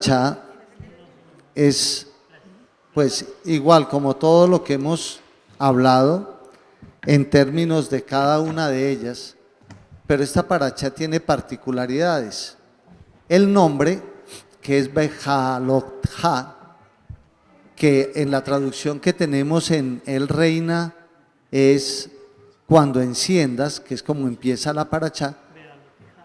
Cha es pues igual como todo lo que hemos hablado en términos de cada una de ellas, pero esta paracha tiene particularidades. El nombre, que es Bejalotja, que en la traducción que tenemos en El Reina es cuando enciendas, que es como empieza la paracha.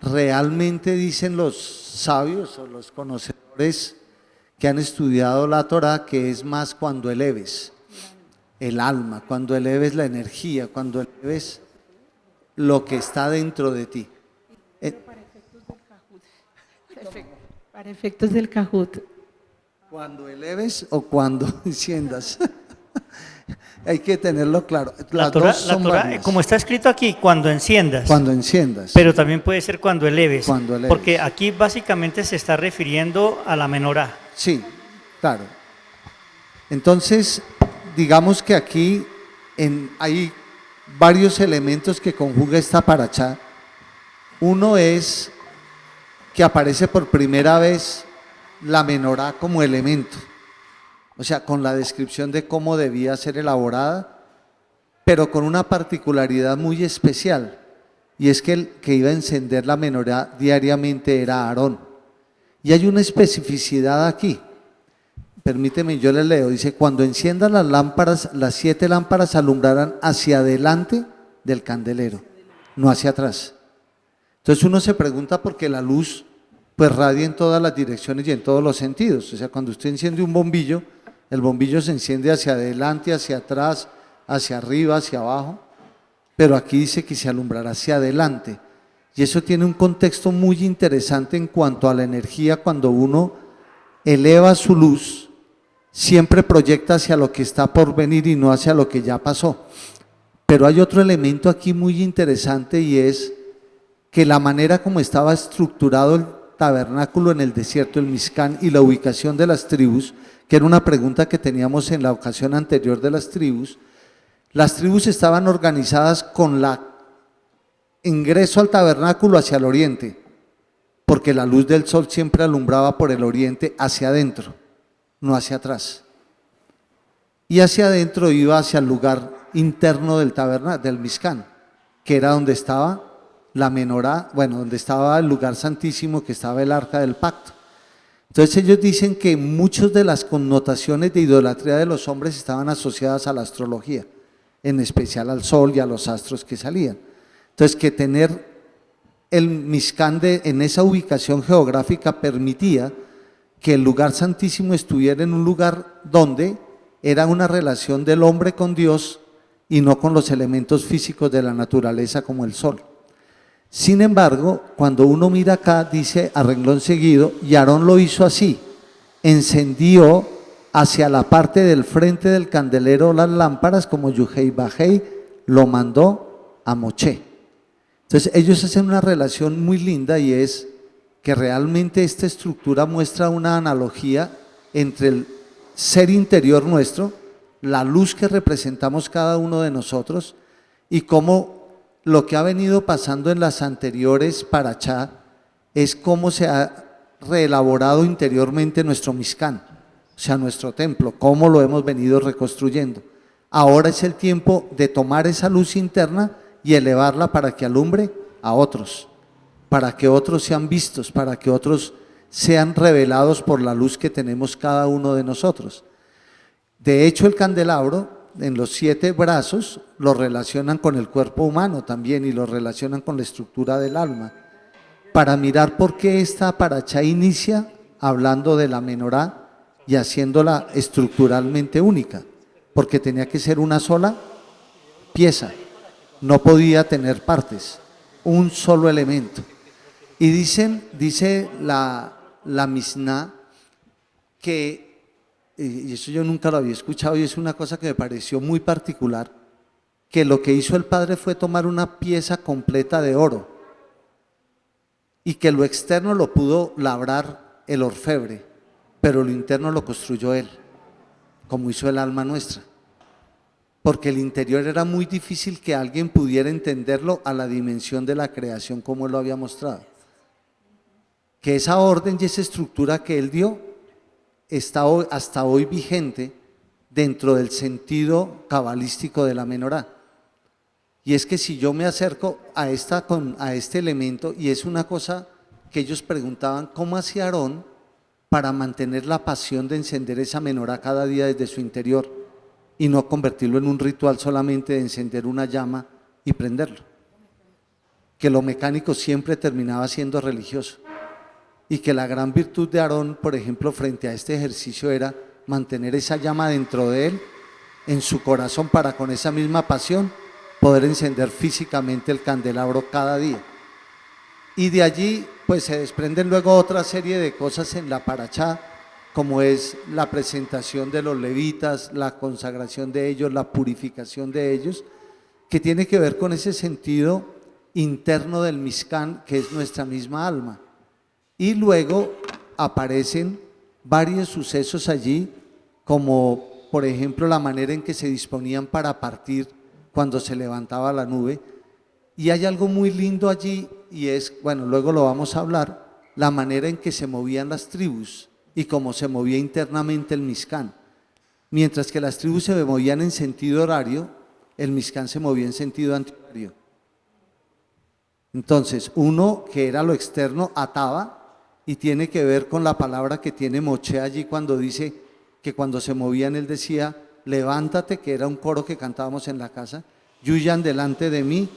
Realmente dicen los sabios o los conocedores que han estudiado la Torá que es más cuando eleves el alma, cuando eleves la energía, cuando eleves lo que está dentro de ti. Para efectos del Cajut. Cuando eleves o cuando enciendas. Hay que tenerlo claro. La Torá, como está escrito aquí, cuando enciendas. Cuando enciendas. Pero también puede ser cuando eleves. Cuando eleves. Porque aquí básicamente se está refiriendo a la menorá. Sí, claro. Entonces, digamos que aquí hay varios elementos que conjuga esta paracha. Uno es que aparece por primera vez la menorá como elemento. O sea, con la descripción de cómo debía ser elaborada, pero con una particularidad muy especial, y es que el que iba a encender la menorá diariamente era Aarón. Y hay una especificidad aquí, permíteme, yo le leo, dice, cuando enciendan las lámparas, las 7 lámparas alumbrarán hacia adelante del candelero, no hacia atrás. Entonces uno se pregunta por qué la luz pues radia en todas las direcciones y en todos los sentidos. O sea, cuando usted enciende un bombillo, el bombillo se enciende hacia adelante, hacia atrás, hacia arriba, hacia abajo, pero aquí dice que se alumbrará hacia adelante. Y eso tiene un contexto muy interesante en cuanto a la energía. Cuando uno eleva su luz, siempre proyecta hacia lo que está por venir y no hacia lo que ya pasó. Pero hay otro elemento aquí muy interesante, y es que la manera como estaba estructurado el tabernáculo en el desierto, el Mizcán, y la ubicación de las tribus, que era una pregunta que teníamos en la ocasión anterior de las tribus estaban organizadas con la ingreso al tabernáculo hacia el oriente, porque la luz del sol siempre alumbraba por el oriente hacia adentro, no hacia atrás. Y hacia adentro iba hacia el lugar interno del tabernáculo, del Mizcán, que era donde estaba la menorá, bueno, donde estaba el lugar santísimo, que estaba el arca del pacto. Entonces ellos dicen que muchas de las connotaciones de idolatría de los hombres estaban asociadas a la astrología, en especial al sol y a los astros que salían. Entonces que tener el Mizcán en esa ubicación geográfica permitía que el lugar santísimo estuviera en un lugar donde era una relación del hombre con Dios y no con los elementos físicos de la naturaleza como el sol. Sin embargo, cuando uno mira acá, dice a renglón seguido, y Aarón lo hizo así, encendió hacia la parte del frente del candelero las lámparas, como Yuhei Bajei lo mandó a Moché. Entonces ellos hacen una relación muy linda, y es que realmente esta estructura muestra una analogía entre el ser interior nuestro, la luz que representamos cada uno de nosotros, y cómo lo que ha venido pasando en las anteriores parachá es cómo se ha reelaborado interiormente nuestro Mizcán, o sea, nuestro templo, cómo lo hemos venido reconstruyendo. Ahora es el tiempo de tomar esa luz interna y elevarla para que alumbre a otros, para que otros sean vistos, para que otros sean revelados por la luz que tenemos cada uno de nosotros. De hecho, el candelabro en los 7 brazos lo relacionan con el cuerpo humano también, y lo relacionan con la estructura del alma, para mirar por qué esta paracha inicia hablando de la menorá y haciéndola estructuralmente única, porque tenía que ser una sola pieza, no podía tener partes, un solo elemento. Y dice la Misná que, y eso yo nunca lo había escuchado y es una cosa que me pareció muy particular, que lo que hizo el padre fue tomar una pieza completa de oro y que lo externo lo pudo labrar el orfebre, pero lo interno lo construyó él, como hizo el alma nuestra, porque el interior era muy difícil que alguien pudiera entenderlo a la dimensión de la creación como él lo había mostrado. que esa orden y esa estructura que él dio está hasta hoy vigente dentro del sentido cabalístico de la menorá. Y es que si yo me acerco a este elemento, y es una cosa que ellos preguntaban, ¿cómo hacía Aarón para mantener la pasión de encender esa menorá cada día desde su interior y no convertirlo en un ritual solamente de encender una llama y prenderlo? Que lo mecánico siempre terminaba siendo religioso, y que la gran virtud de Aarón, por ejemplo, frente a este ejercicio era mantener esa llama dentro de él, en su corazón, para con esa misma pasión poder encender físicamente el candelabro cada día. Y de allí pues se desprenden luego otra serie de cosas en la parachá, como es la presentación de los levitas, la consagración de ellos, la purificación de ellos, que tiene que ver con ese sentido interno del Mishkan, que es nuestra misma alma. Y luego aparecen varios sucesos allí, como por ejemplo la manera en que se disponían para partir cuando se levantaba la nube. Y hay algo muy lindo allí, y es, bueno, luego lo vamos a hablar, la manera en que se movían las tribus y cómo se movía internamente el Mishkan. Mientras que las tribus se movían en sentido horario, el Mishkan se movía en sentido antihorario. Entonces, uno que era lo externo ataba, y tiene que ver con la palabra que tiene Moshe allí cuando dice que cuando se movían él decía, levántate, que era un coro que cantábamos en la casa, y huyan delante de mí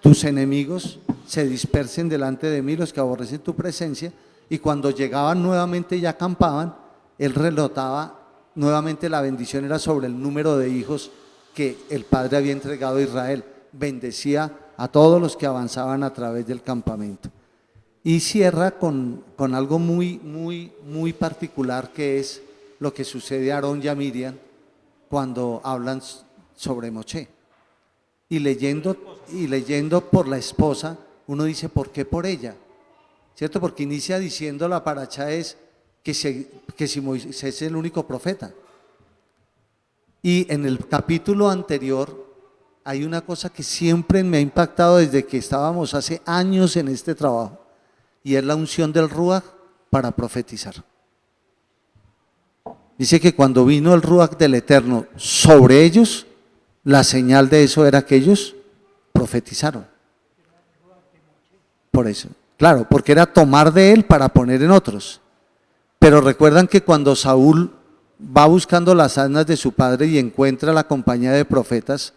tus enemigos, se dispersen delante de mí los que aborrecen tu presencia. Y cuando llegaban nuevamente y acampaban, él relotaba nuevamente, la bendición era sobre el número de hijos que el Padre había entregado a Israel. Bendecía a todos los que avanzaban a través del campamento. Y cierra con algo muy particular, que es lo que sucede a Aarón y a Miriam cuando hablan sobre Moshe. Y leyendo por la esposa, uno dice, ¿por qué por ella? ¿Cierto? Porque inicia diciendo la parachá es que si Moisés es el único profeta. Y en el capítulo anterior hay una cosa que siempre me ha impactado desde que estábamos hace años en este trabajo, y es la unción del Ruach para profetizar. Dice que cuando vino el Ruach del Eterno sobre ellos, la señal de eso era que ellos profetizaron. Por eso, claro, porque era tomar de él para poner en otros. Pero recuerdan que cuando Saúl va buscando las asnas de su padre y encuentra la compañía de profetas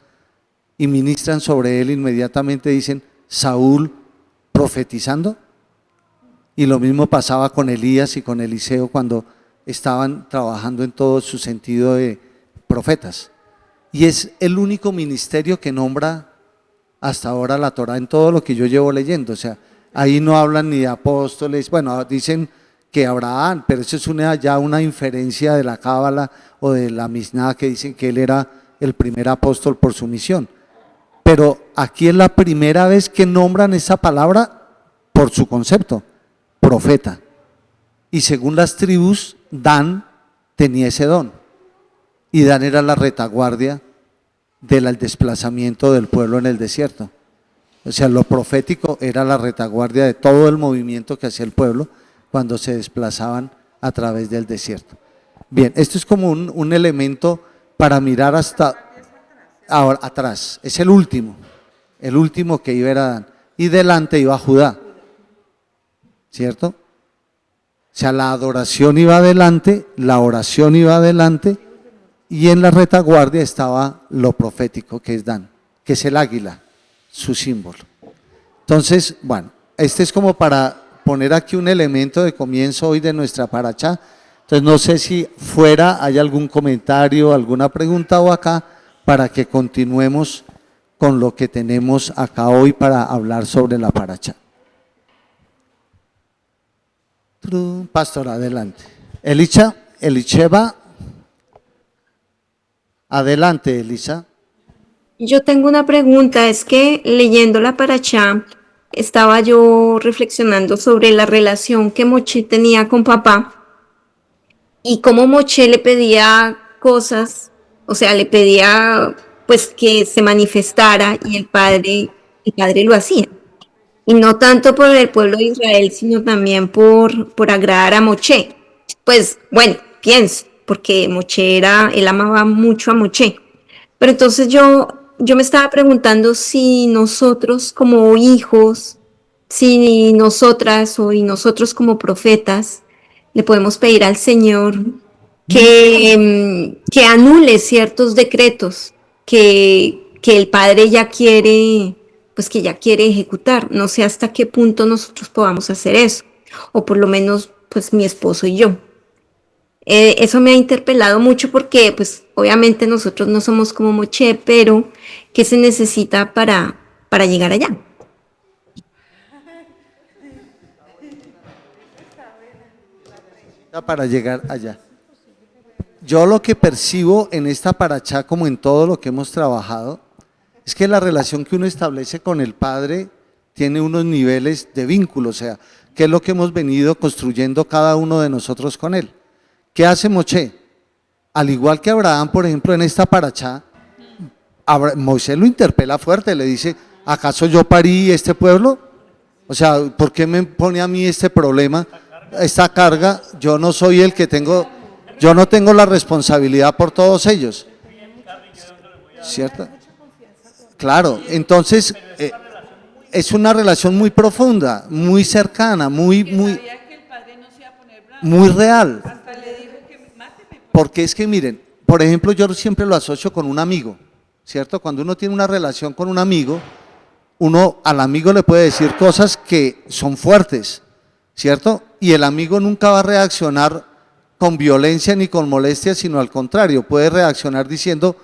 y ministran sobre él, inmediatamente dicen, Saúl profetizando. Y lo mismo pasaba con Elías y con Eliseo cuando estaban trabajando en todo su sentido de profetas. Y es el único ministerio que nombra hasta ahora la Torá en todo lo que yo llevo leyendo. O sea, ahí no hablan ni de apóstoles, bueno, dicen que Abraham, pero eso es ya una inferencia de la Cábala o de la Misná, que dicen que él era el primer apóstol por su misión. Pero aquí es la primera vez que nombran esa palabra por su concepto, profeta. Y según las tribus, Dan tenía ese don. Y Dan era la retaguardia del desplazamiento del pueblo en el desierto. O sea, lo profético era la retaguardia de todo el movimiento que hacía el pueblo cuando se desplazaban a través del desierto. Bien, esto es como un elemento para mirar hasta ahora atrás. Es el último que iba era Dan. Y delante iba Judá, ¿cierto? O sea, la adoración iba adelante, la oración iba adelante, y en la retaguardia estaba lo profético, que es Dan, que es el águila, su símbolo. Entonces, bueno, este es como para poner aquí un elemento de comienzo hoy de nuestra parachá. Entonces, no sé si fuera hay algún comentario, alguna pregunta o acá, para que continuemos con lo que tenemos acá hoy para hablar sobre la parachá. Pastor, adelante. Elicheva, adelante, Elisa. Yo tengo una pregunta, es que leyendo la Parashá estaba yo reflexionando sobre la relación que Moshe tenía con papá y cómo Moshe le pedía cosas, o sea, le pedía pues que se manifestara y el padre lo hacía. y no tanto por el pueblo de Israel, sino también por agradar a Moshe. Pues bueno, pienso, porque Moshe él amaba mucho a Moshe. Pero entonces yo me estaba preguntando si nosotros como hijos, si nosotras y nosotros como profetas, le podemos pedir al Señor que anule ciertos decretos que el Padre ya quiere, pues que ya quiere ejecutar. No sé hasta qué punto nosotros podamos hacer eso, o por lo menos pues mi esposo y yo. Eso me ha interpelado mucho porque pues obviamente nosotros no somos como Moche, pero ¿qué se necesita para llegar allá? Para llegar allá. Yo lo que percibo en esta paracha, como en todo lo que hemos trabajado, es que la relación que uno establece con el Padre tiene unos niveles de vínculo, o sea, ¿qué es lo que hemos venido construyendo cada uno de nosotros con Él? ¿Qué hace Moche? Al igual que Abraham, por ejemplo, en esta paracha, Moisés lo interpela fuerte, le dice, ¿acaso yo parí este pueblo? O sea, ¿por qué me pone a mí este problema, esta carga? Yo no soy el que tengo, yo no tengo la responsabilidad por todos ellos. ¿Cierto? Claro, entonces es una relación muy profunda, muy cercana, muy real. Porque es que miren, por ejemplo, yo siempre lo asocio con un amigo, ¿cierto? Cuando uno tiene una relación con un amigo, uno al amigo le puede decir cosas que son fuertes, ¿cierto? Y el amigo nunca va a reaccionar con violencia ni con molestia, sino al contrario, puede reaccionar diciendo,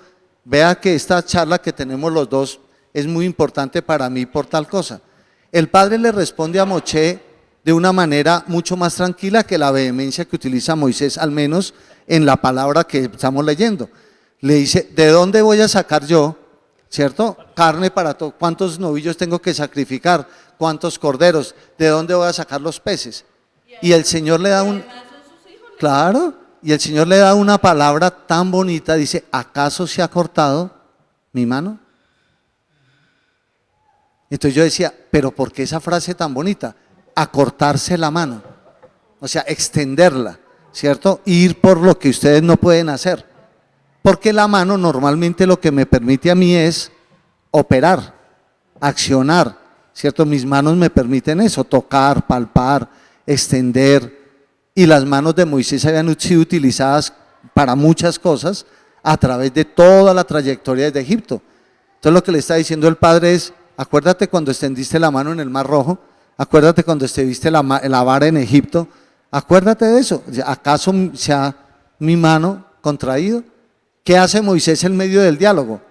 vea que esta charla que tenemos los dos es muy importante para mí por tal cosa. El padre le responde a Moche de una manera mucho más tranquila que la vehemencia que utiliza Moisés, al menos en la palabra que estamos leyendo. Le dice, ¿de dónde voy a sacar yo, cierto? Carne para todo, ¿cuántos novillos tengo que sacrificar? ¿Cuántos corderos? ¿De dónde voy a sacar los peces? Y el Señor le da claro, y el Señor le da una palabra tan bonita, dice, ¿acaso se ha cortado mi mano? Entonces yo decía, ¿pero por qué esa frase tan bonita? Acortarse la mano, o sea, extenderla, ¿cierto? Ir por lo que ustedes no pueden hacer, porque la mano normalmente lo que me permite a mí es operar, accionar, ¿cierto? Mis manos me permiten eso, tocar, palpar, extender, y las manos de Moisés habían sido utilizadas para muchas cosas a través de toda la trayectoria desde Egipto. Entonces lo que le está diciendo el Padre es, acuérdate cuando extendiste la mano en el Mar Rojo, acuérdate cuando extendiste la vara en Egipto, acuérdate de eso. ¿Acaso se ha mi mano contraído? ¿Qué hace Moisés en medio del diálogo?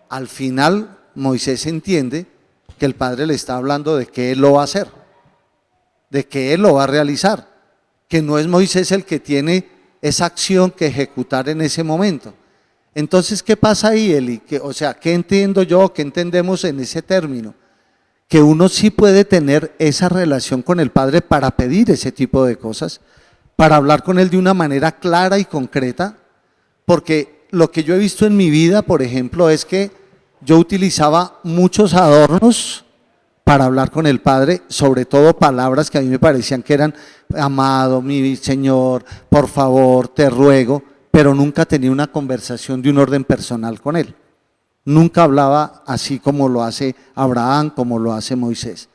Al final Moisés entiende que el Padre le está hablando de que él lo va a hacer, de que él lo va a realizar, que no es Moisés el que tiene esa acción que ejecutar en ese momento. Entonces, ¿qué pasa ahí, Eli? O sea, ¿qué entiendo yo, qué entendemos en ese término? Que uno sí puede tener esa relación con el Padre para pedir ese tipo de cosas, para hablar con Él de una manera clara y concreta, porque lo que yo he visto en mi vida, por ejemplo, es que yo utilizaba muchos adornos para hablar con el Padre, sobre todo palabras que a mí me parecían que eran, amado, mi Señor, por favor, te ruego, pero nunca tenía una conversación de un orden personal con Él. Nunca hablaba así como lo hace Abraham, como lo hace Moisés.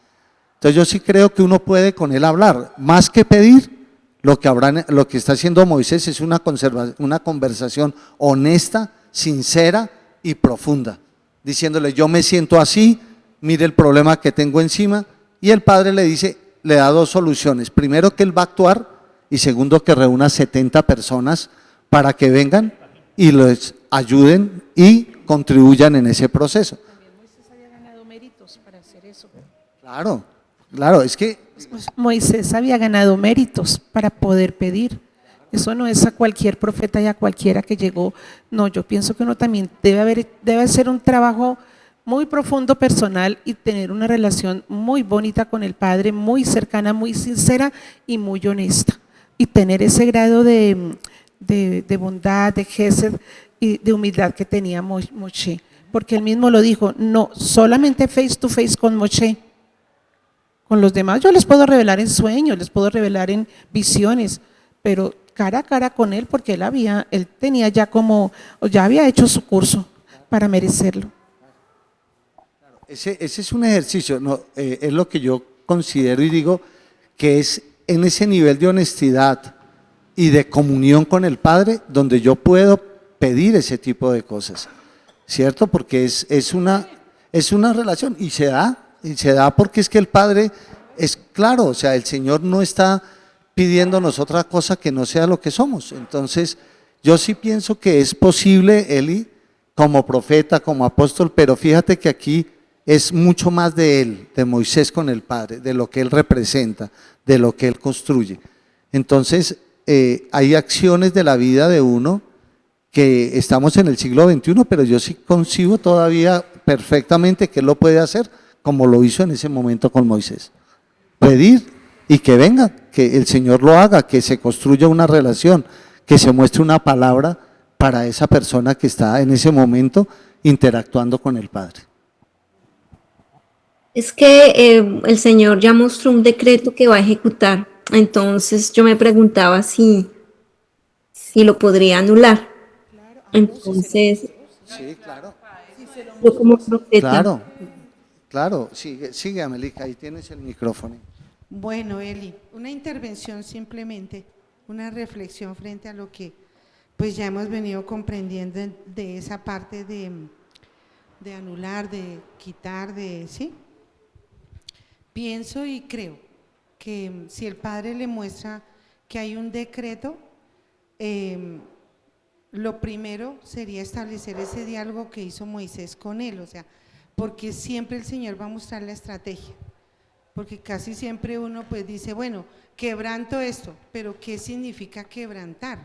Entonces yo sí creo que uno puede con Él hablar, más que pedir, lo que está haciendo Moisés es una conversación honesta, sincera y profunda, diciéndole, yo me siento así, mire el problema que tengo encima, y el Padre le dice, le da dos soluciones, primero que Él va a actuar, y segundo que reúna 70 personas para que vengan y les ayuden y contribuyan en ese proceso. También Moisés había ganado méritos para hacer eso. Claro, es que Moisés había ganado méritos para poder pedir. Eso no es a cualquier profeta y a cualquiera que llegó. No, yo pienso que uno también debe hacer un trabajo muy profundo, personal, y tener una relación muy bonita con el Padre, muy cercana, muy sincera y muy honesta. Y tener ese grado de bondad, de gesed y de humildad que tenía Moshe. Porque él mismo lo dijo, no solamente face to face con Moshe, Con los demás yo les puedo revelar en sueños, les puedo revelar en visiones, pero cara a cara con él, porque él tenía ya o ya había hecho su curso para merecerlo. Ese es un ejercicio, no, es lo que yo considero y digo que es en ese nivel de honestidad y de comunión con el Padre donde yo puedo pedir ese tipo de cosas, ¿cierto? Porque es una relación y se da porque es que el Padre es claro, o sea, el Señor no está pidiéndonos otra cosa que no sea lo que somos. Entonces, yo sí pienso que es posible, Eli, como profeta, como apóstol, pero fíjate que aquí es mucho más de él, de Moisés con el Padre, de lo que él representa, de lo que él construye. Entonces, hay acciones de la vida de uno que estamos en el siglo XXI, pero yo sí concibo todavía perfectamente que él lo puede hacer como lo hizo en ese momento con Moisés. Pedir y que venga, que el Señor lo haga, que se construya una relación, que se muestre una palabra para esa persona que está en ese momento interactuando con el Padre. Es que el Señor ya mostró un decreto que va a ejecutar. Entonces yo me preguntaba si lo podría anular. Entonces, Sí, claro. yo como profeta, Claro, sigue Amelica, ahí tienes el micrófono. Bueno, Eli, una intervención simplemente, una reflexión frente a lo que pues ya hemos venido comprendiendo de esa parte de anular, de quitar, ¿sí? Pienso y creo que si el Padre le muestra que hay un decreto, lo primero sería establecer ese diálogo que hizo Moisés con él, o sea, porque siempre el Señor va a mostrar la estrategia, porque casi siempre uno pues dice, bueno, quebranto esto, pero ¿qué significa quebrantar?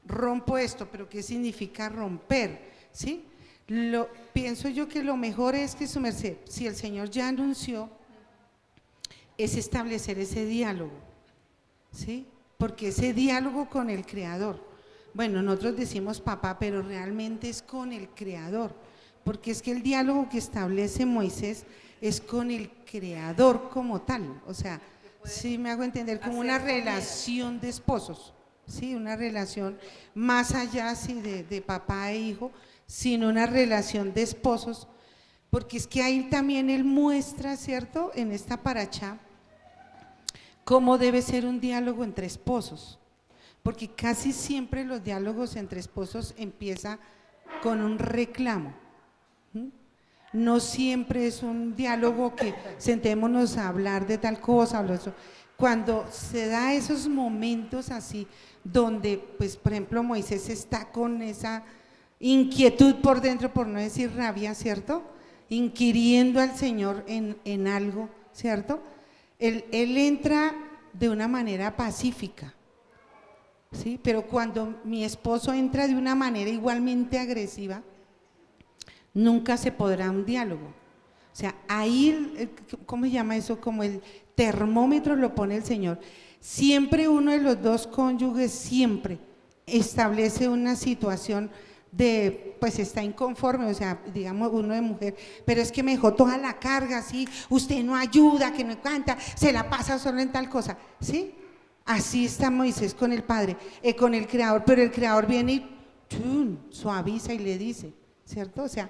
Rompo esto, pero ¿qué significa romper? ¿Sí? Pienso yo que lo mejor es que su merced, si el Señor ya anunció, es establecer ese diálogo, ¿sí? Porque ese diálogo con el Creador, bueno, nosotros decimos papá, pero realmente es con el Creador, porque es que el diálogo que establece Moisés es con el Creador como tal, o sea, sí me hago entender, como una relación de esposos, ¿sí? Una relación más allá sí, de papá e hijo, sino una relación de esposos, porque es que ahí también él muestra, ¿cierto?, en esta paracha, cómo debe ser un diálogo entre esposos, porque casi siempre los diálogos entre esposos empiezan con un reclamo, no siempre es un diálogo que sentémonos a hablar de tal cosa, cuando se da esos momentos así, donde pues por ejemplo Moisés está con esa inquietud por dentro, por no decir rabia, ¿cierto?, inquiriendo al Señor en algo, ¿cierto?, él entra de una manera pacífica, ¿sí? Pero cuando mi esposo entra de una manera igualmente agresiva, nunca se podrá un diálogo. O sea, ahí, ¿cómo se llama eso? Como el termómetro lo pone el Señor. Siempre uno de los dos cónyuges siempre establece una situación de, pues está inconforme, o sea, digamos uno de mujer, pero es que me dejó toda la carga, ¿sí? Usted no ayuda, que no canta, se la pasa solo en tal cosa, ¿sí? Así está Moisés con el Padre, con el Creador, pero el Creador viene y ¡chum!, suaviza y le dice, ¿cierto? O sea,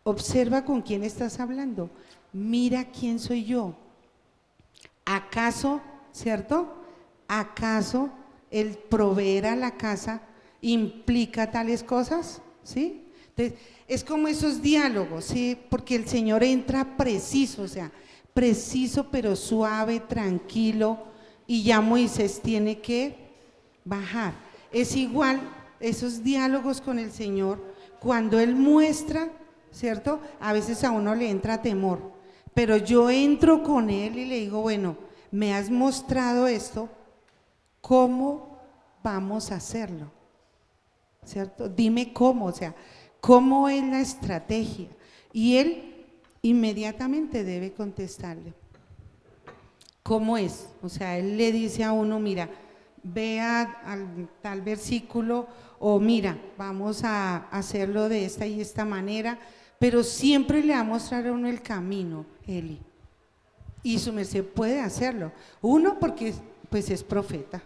observa con quién estás hablando, mira quién soy yo. ¿Acaso, cierto? ¿Acaso el proveer a la casa implica tales cosas? ¿Sí? Entonces, es como esos diálogos, ¿sí? Porque el Señor entra preciso, o sea, preciso pero suave, tranquilo, y ya Moisés tiene que bajar. Es igual esos diálogos con el Señor, cuando Él muestra, ¿cierto? A veces a uno le entra temor, pero yo entro con Él y le digo, bueno, me has mostrado esto, ¿cómo vamos a hacerlo? ¿Cierto? Dime cómo, o sea, cómo es la estrategia. Y Él inmediatamente debe contestarle. ¿Cómo es? O sea, Él le dice a uno, mira, vea al tal versículo, o mira, vamos a hacerlo de esta y esta manera, pero siempre le va a mostrar a uno el camino, Eli. y su merced puede hacerlo. Uno, porque pues es profeta,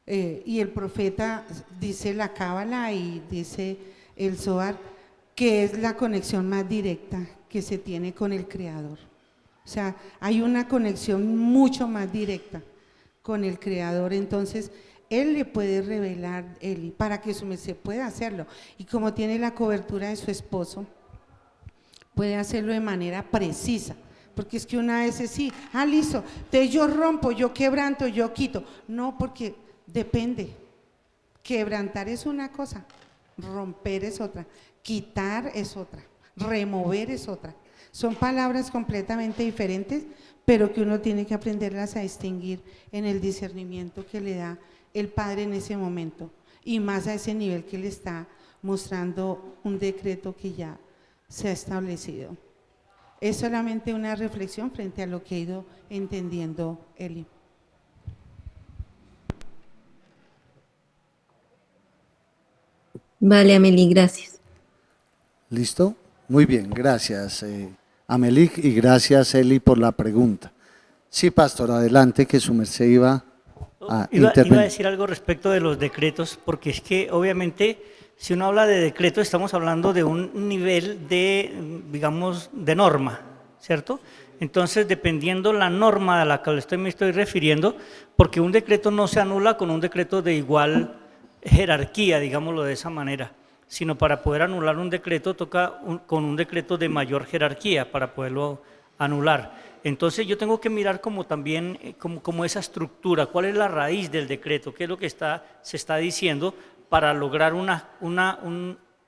y el profeta dice la Cábala y dice el Zohar, que es la conexión más directa que se tiene con el Creador. O sea, hay una conexión mucho más directa con el Creador, entonces Él le puede revelar, Eli, para que su merced pueda hacerlo. Y como tiene la cobertura de su esposo, puede hacerlo de manera precisa. Porque es que una vez es sí, listo, entonces yo rompo, yo quebranto, yo quito. No, porque depende. Quebrantar es una cosa, romper es otra, quitar es otra, remover es otra. Son palabras completamente diferentes, pero que uno tiene que aprenderlas a distinguir en el discernimiento que le da el Padre en ese momento, y más a ese nivel que le está mostrando un decreto que ya se ha establecido. Es solamente una reflexión frente a lo que he ido entendiendo, Eli. Vale, Amelie, gracias. ¿Listo? Muy bien, gracias Amelie, y gracias Eli por la pregunta. Sí, pastor, adelante, que su merced iba a Iba a intervenir. decir algo respecto de los decretos, porque es que obviamente si uno habla de decreto estamos hablando de un nivel de, digamos, de norma, ¿cierto? Entonces, dependiendo la norma a la que me estoy refiriendo, porque un decreto no se anula con un decreto de igual jerarquía, digámoslo de esa manera, sino para poder anular un decreto toca con un decreto de mayor jerarquía para poderlo anular. Entonces yo tengo que mirar como también como esa estructura, cuál es la raíz del decreto, qué es lo que se está diciendo para lograr una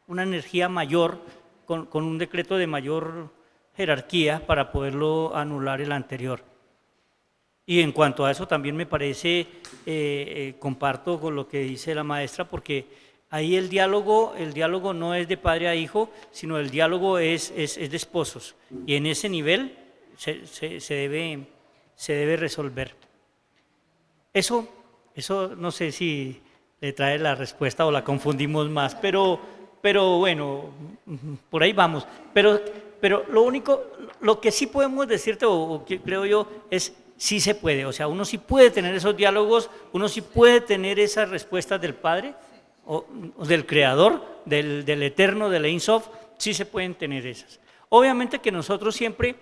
energía mayor con un decreto de mayor jerarquía para poderlo anular el anterior. Y en cuanto a eso también me parece, comparto con lo que dice la maestra, porque ahí el diálogo no es de padre a hijo, sino el diálogo es de esposos, y en ese nivel se debe resolver. Eso no sé si le trae la respuesta o la confundimos más, pero bueno, por ahí vamos. Pero lo que sí podemos decirte, o que creo yo, es sí se puede, o sea, uno sí puede tener esos diálogos, uno sí puede tener esas respuestas del Padre, o del Creador, del Eterno, del Ein Sof, sí se pueden tener esas. Obviamente que nosotros siempre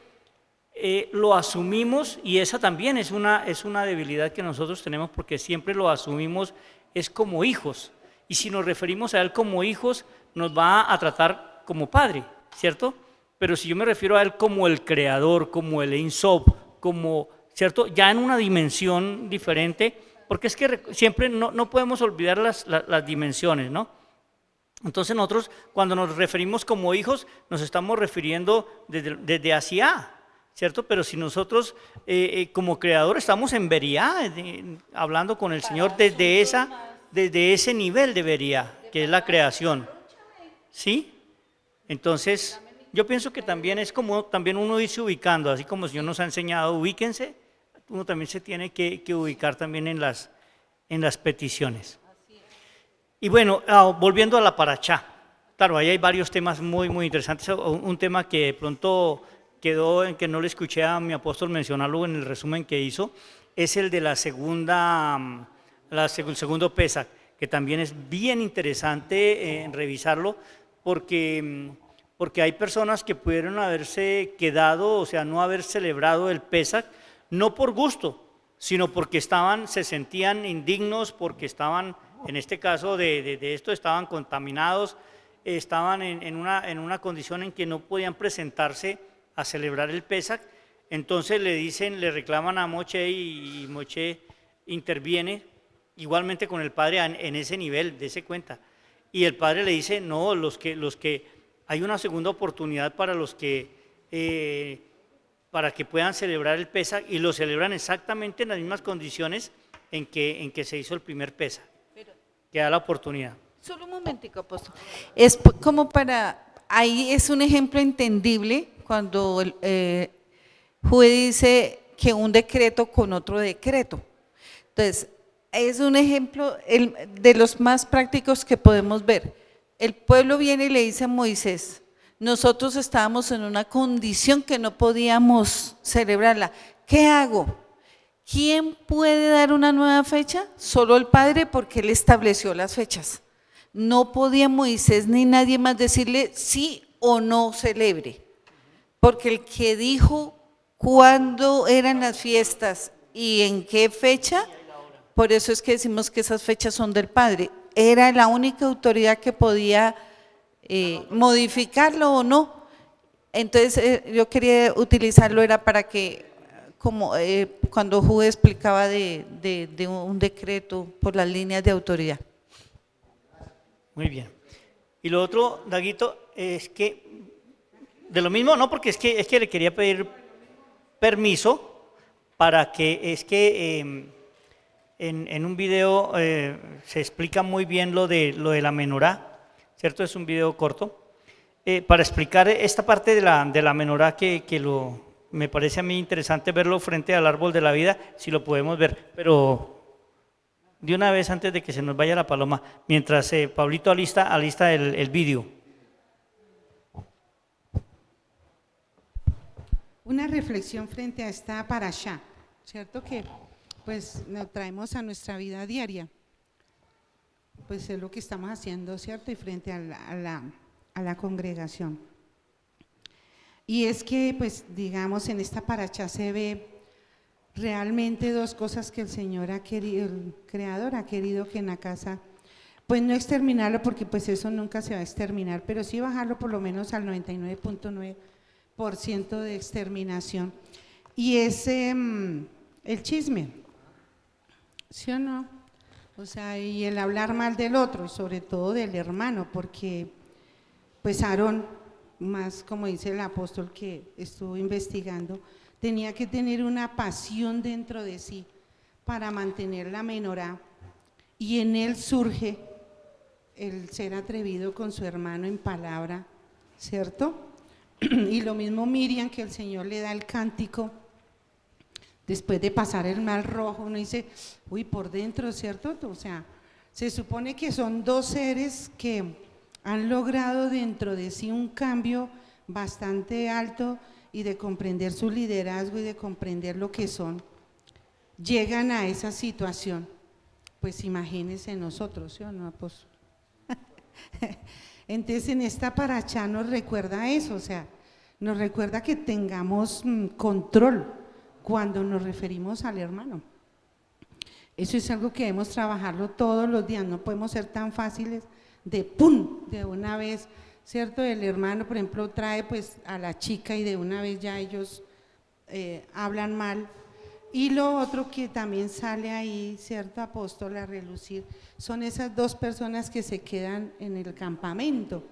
lo asumimos, y esa también es una debilidad que nosotros tenemos, porque siempre lo asumimos es como hijos, y si nos referimos a Él como hijos, nos va a tratar como Padre, ¿cierto? Pero si yo me refiero a Él como el Creador, como el Ein Sof, como, ¿cierto? Ya en una dimensión diferente, porque es que siempre no podemos olvidar las dimensiones, ¿no? Entonces nosotros cuando nos referimos como hijos nos estamos refiriendo desde hacia, ¿cierto? Pero si nosotros como creador estamos en Beriá, hablando con el Señor desde ese nivel de Beriá, que es la creación, ¿sí? Entonces yo pienso que también es como también uno irse ubicando, así como el Señor nos ha enseñado, ubíquense, uno también se tiene que ubicar también en las peticiones. Y bueno, volviendo a la parachá, claro, ahí hay varios temas muy interesantes. Un tema que de pronto quedó en que no le escuché a mi apóstol mencionarlo en el resumen que hizo, es el de el segundo Pesach, que también es bien interesante revisarlo, porque hay personas que pudieron haberse quedado, o sea, no haber celebrado el Pesach, no por gusto, sino porque se sentían indignos, porque estaban, en este caso de esto, estaban contaminados, estaban en una condición en que no podían presentarse a celebrar el Pesach. Entonces le reclaman a Moshe, y Moshe interviene igualmente con el padre en ese nivel, dése cuenta. Y el padre le dice, no, los que hay una segunda oportunidad para los que para que puedan celebrar el Pesach, y lo celebran exactamente en las mismas condiciones en que se hizo el primer Pesach, que da la oportunidad. Solo un momentico, apóstol. Es como ahí es un ejemplo entendible cuando Jude dice que un decreto con otro decreto. Entonces, es un ejemplo de los más prácticos que podemos ver. El pueblo viene y le dice a Moisés, nosotros estábamos en una condición que no podíamos celebrarla. ¿qué hago? ¿Quién puede dar una nueva fecha? Solo el Padre, porque Él estableció las fechas. No podía Moisés ni nadie más decirle sí o no celebre, porque el que dijo cuándo eran las fiestas y en qué fecha, por eso es que decimos que esas fechas son del Padre. Era la única autoridad que podía modificarlo o no. Entonces yo quería utilizarlo, era para que, como cuando Jude explicaba de un decreto por las líneas de autoridad. Muy bien. Y lo otro, Daguito, es que, de lo mismo, no, porque es que le quería pedir permiso para que, en un video se explica muy bien lo de la menorá, ¿cierto? Es un video corto, para explicar esta parte de la menorá que me parece a mí interesante verlo frente al árbol de la vida, si lo podemos ver, pero de una vez antes de que se nos vaya la paloma, mientras Pablito alista el vídeo. Una reflexión frente a esta parashá, ¿cierto? Que pues nos traemos a nuestra vida diaria, pues es lo que estamos haciendo, ¿cierto? Y frente a la congregación. Y es que, pues digamos, en esta parashá se ve realmente dos cosas que el Señor ha querido, el Creador ha querido que en la casa, pues no exterminarlo, porque pues eso nunca se va a exterminar, pero sí bajarlo por lo menos al 99.9% de exterminación. Y es el chisme, ¿sí o no? O sea, y el hablar mal del otro, y sobre todo del hermano, porque pues Aarón, más como dice el apóstol que estuvo investigando, tenía que tener una pasión dentro de sí para mantener la menorá, y en él surge el ser atrevido con su hermano en palabra, ¿cierto? Y lo mismo Miriam, que el Señor le da el cántico después de pasar el mar rojo, uno dice, uy, por dentro, ¿cierto? O sea, se supone que son dos seres que han logrado dentro de sí un cambio bastante alto y de comprender su liderazgo y de comprender lo que son, llegan a esa situación. Pues imagínense nosotros, ¿sí o no, apóstol? Entonces en esta parashá nos recuerda eso, o sea, nos recuerda que tengamos control cuando nos referimos al hermano. Eso es algo que debemos trabajarlo todos los días, no podemos ser tan fáciles de ¡pum!, de una vez, ¿cierto? El hermano, por ejemplo, trae pues a la chica y de una vez ya ellos hablan mal. Y lo otro que también sale ahí, ¿cierto, apóstol, a relucir, son esas dos personas que se quedan en el campamento.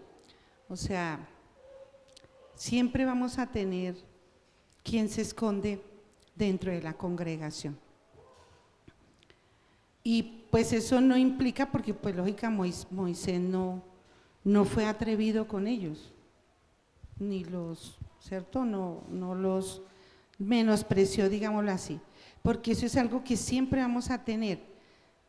O sea, siempre vamos a tener quien se esconde dentro de la congregación. Y pues eso no implica, porque pues lógica Moisés no fue atrevido con ellos, ni los, ¿cierto? No los menospreció, digámoslo así, porque eso es algo que siempre vamos a tener,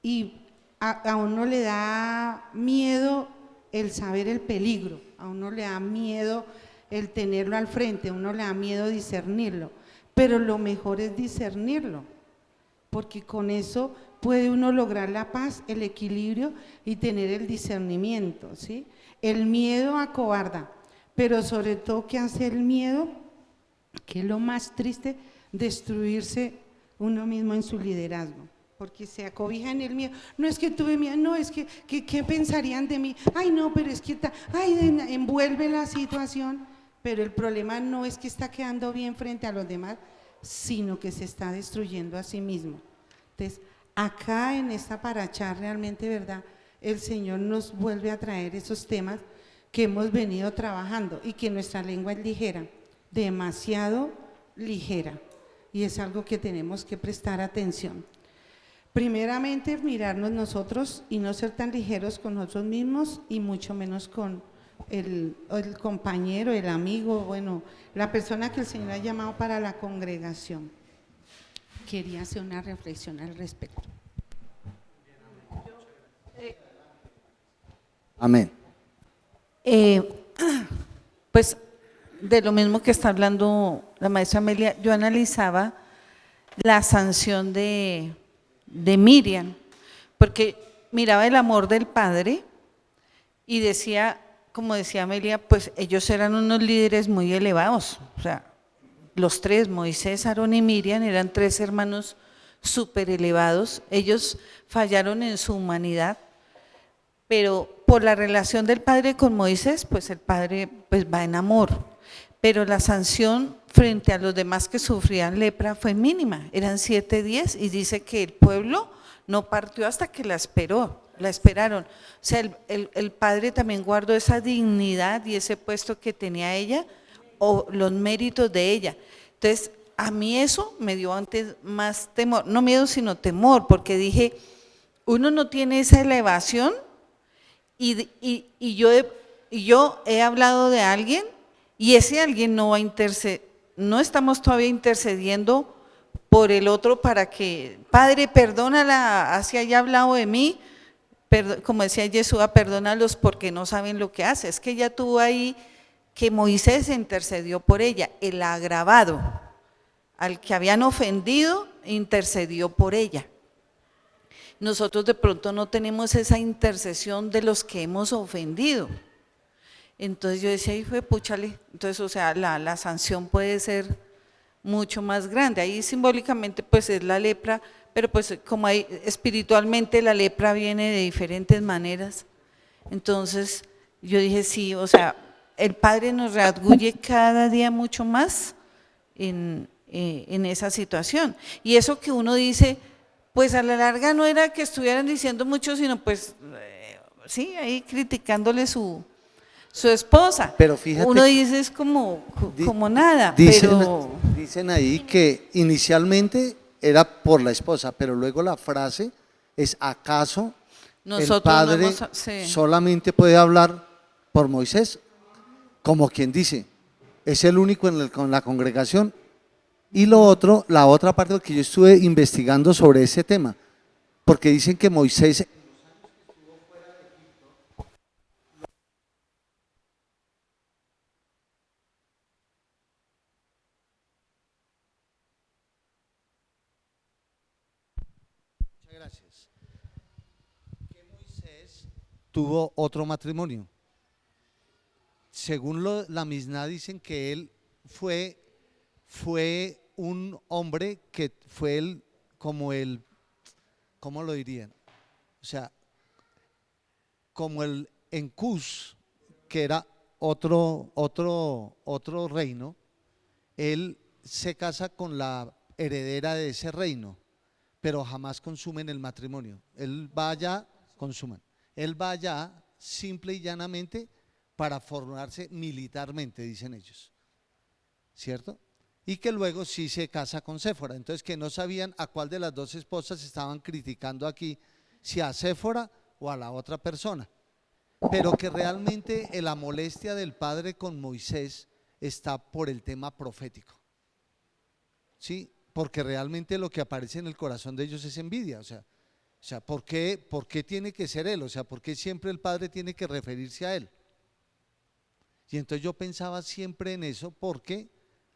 y a uno le da miedo el saber el peligro, a uno le da miedo el tenerlo al frente, a uno le da miedo discernirlo, pero lo mejor es discernirlo, porque con eso puede uno lograr la paz, el equilibrio y tener el discernimiento, ¿sí? El miedo acobarda, pero sobre todo, ¿qué hace el miedo? Que es lo más triste, destruirse uno mismo en su liderazgo, porque se acobija en el miedo. No es que tuve miedo, no, es que ¿qué pensarían de mí? Ay, no, pero es que envuelve la situación, pero el problema no es que está quedando bien frente a los demás, sino que se está destruyendo a sí mismo. Entonces, acá en esta parashá realmente, ¿verdad?, el Señor nos vuelve a traer esos temas que hemos venido trabajando, y que nuestra lengua es ligera, demasiado ligera, y es algo que tenemos que prestar atención. Primeramente, mirarnos nosotros y no ser tan ligeros con nosotros mismos, y mucho menos con el compañero, el amigo, bueno, la persona que el Señor ha llamado para la congregación. Quería hacer una reflexión al respecto. Amén. Pues de lo mismo que está hablando la maestra Amelia, yo analizaba la sanción de Miriam, porque miraba el amor del padre y decía, como decía Amelia, pues ellos eran unos líderes muy elevados, o sea, los tres, Moisés, Aarón y Miriam, eran tres hermanos súper elevados, ellos fallaron en su humanidad, pero por la relación del padre con Moisés, pues el padre pues va en amor, pero la sanción frente a los demás que sufrían lepra fue mínima, eran 7 días y dice que el pueblo no partió hasta que la esperaron. O sea, el padre también guardó esa dignidad y ese puesto que tenía ella, o los méritos de ella. Entonces, a mí eso me dio antes más temor, no miedo sino temor, porque dije, uno no tiene esa elevación y yo he hablado de alguien y ese alguien no va a interceder, no estamos todavía intercediendo por el otro para que, Padre, perdónala, así haya hablado de mí, como decía Yeshua, perdónalos porque no saben lo que hace. Es que ella tuvo ahí que Moisés intercedió por ella, el agravado, al que habían ofendido, intercedió por ella. Nosotros de pronto no tenemos esa intercesión de los que hemos ofendido. Entonces yo decía, ahí fue, púchale, entonces o sea, la sanción puede ser mucho más grande. Ahí simbólicamente pues es la lepra, pero pues como hay, espiritualmente la lepra viene de diferentes maneras. Entonces yo dije, sí, o sea, el Padre nos redarguye cada día mucho más en esa situación. Y eso que uno dice, pues a la larga no era que estuvieran diciendo mucho, sino pues, sí, ahí criticándole su esposa. Pero fíjate, uno dice es como nada, dicen ahí que inicialmente era por la esposa, pero luego la frase es, ¿acaso nosotros el padre sí, solamente puede hablar por Moisés? Como quien dice, es el único con la congregación. Y lo otro, la otra parte que yo estuve investigando sobre ese tema, porque dicen que Moisés tuvo otro matrimonio. Según la Misná dicen que él fue un hombre que fue como el, ¿cómo lo dirían? O sea, como el Encús, que era otro reino, él se casa con la heredera de ese reino, pero jamás consumen el matrimonio. Él va allá, consuman. Él va allá simple y llanamente para formarse militarmente, dicen ellos, ¿cierto? Y que luego sí se casa con Séfora. Entonces que no sabían a cuál de las dos esposas estaban criticando aquí, si a Séfora o a la otra persona. Pero que realmente la molestia del padre con Moisés está por el tema profético, ¿sí? Porque realmente lo que aparece en el corazón de ellos es envidia, o sea, ¿por qué tiene que ser él? O sea, ¿por qué siempre el padre tiene que referirse a él? Y entonces yo pensaba siempre en eso, porque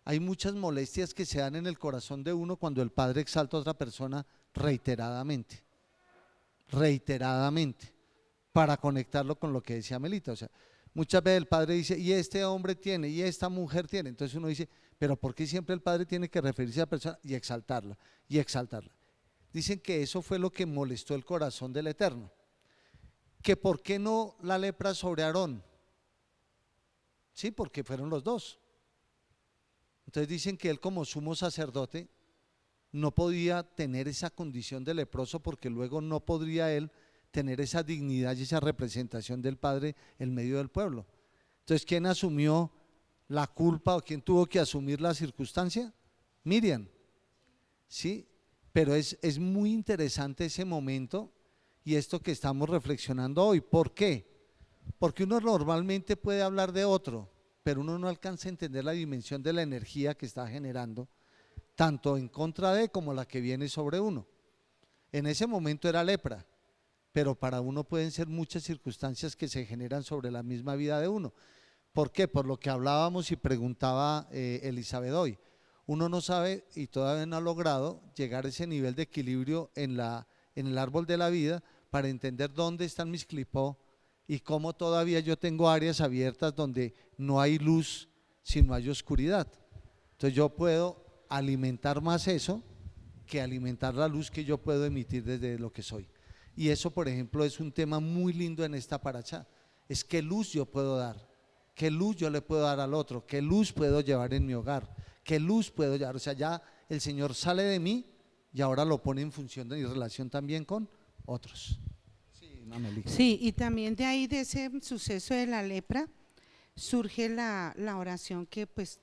hay muchas molestias que se dan en el corazón de uno cuando el padre exalta a otra persona reiteradamente, para conectarlo con lo que decía Melita. O sea, muchas veces el padre dice, y este hombre tiene, y esta mujer tiene. Entonces uno dice, pero ¿por qué siempre el padre tiene que referirse a la persona y exaltarla, y exaltarla? Dicen que eso fue lo que molestó el corazón del Eterno. Que ¿por qué no la lepra sobre Aarón? Sí, porque fueron los dos. Entonces dicen que él como sumo sacerdote no podía tener esa condición de leproso, porque luego no podría él tener esa dignidad y esa representación del Padre en medio del pueblo. Entonces, ¿quién asumió la culpa o quién tuvo que asumir la circunstancia? Miriam, ¿sí? Pero es muy interesante ese momento y esto que estamos reflexionando hoy. ¿Por qué? Porque uno normalmente puede hablar de otro, pero uno no alcanza a entender la dimensión de la energía que está generando, tanto en contra de como la que viene sobre uno. En ese momento era lepra, pero para uno pueden ser muchas circunstancias que se generan sobre la misma vida de uno. ¿Por qué? Por lo que hablábamos y preguntaba Elizabeth hoy. uno no sabe y todavía no ha logrado llegar a ese nivel de equilibrio en el árbol de la vida para entender dónde están mis clipó y cómo todavía yo tengo áreas abiertas donde no hay luz, sino hay oscuridad. Entonces yo puedo alimentar más eso que alimentar la luz que yo puedo emitir desde lo que soy. Y eso, por ejemplo, es un tema muy lindo en esta paracha. Es qué luz yo puedo dar, qué luz yo le puedo dar al otro, qué luz puedo llevar en mi hogar, qué luz puedo llevar. O sea, ya el Señor sale de mí y ahora lo pone en función de mi relación también con otros. Sí, Mameli. Sí, y también de ahí, de ese suceso de la lepra, surge la oración que pues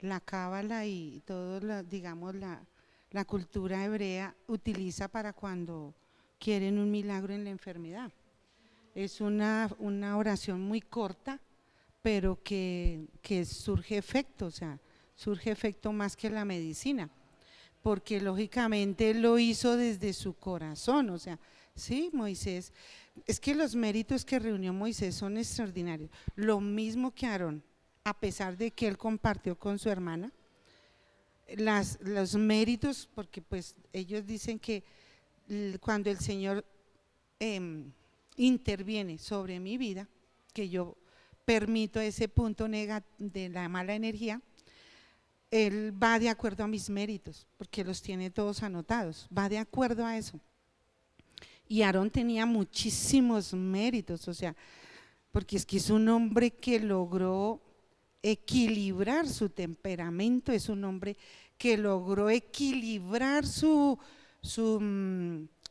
la cábala y todo, digamos, la cultura hebrea utiliza para cuando quieren un milagro en la enfermedad. Es una oración muy corta, pero que surge efecto, o sea, surge efecto más que la medicina, porque lógicamente él lo hizo desde su corazón, o sea, sí, Moisés, es que los méritos que reunió Moisés son extraordinarios, lo mismo que Aarón, a pesar de que él compartió con su hermana, los méritos, porque pues ellos dicen que cuando el Señor interviene sobre mi vida, que yo permito ese punto de la mala energía, él va de acuerdo a mis méritos, porque los tiene todos anotados, va de acuerdo a eso. Y Aarón tenía muchísimos méritos, o sea, porque es que es un hombre que logró equilibrar su temperamento, es un hombre que logró equilibrar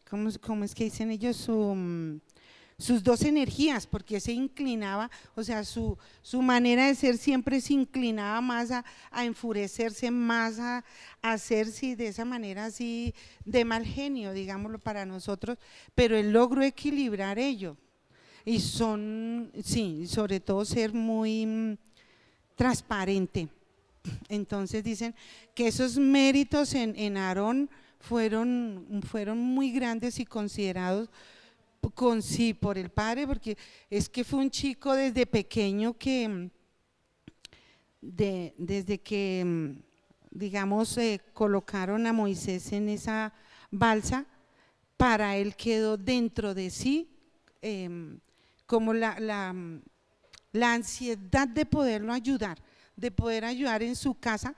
¿cómo es que dicen ellos? Sus dos energías, porque se inclinaba, o sea, su manera de ser siempre se inclinaba más a enfurecerse, más a hacerse de esa manera así de mal genio, digámoslo para nosotros, pero él logró equilibrar ello. Y sí, sobre todo ser muy transparente. Entonces dicen que esos méritos en Aarón fueron muy grandes y considerados por el padre, porque es que fue un chico desde pequeño que desde que digamos colocaron a Moisés en esa balsa, para él quedó dentro de sí como la ansiedad de poderlo ayudar, de poder ayudar en su casa,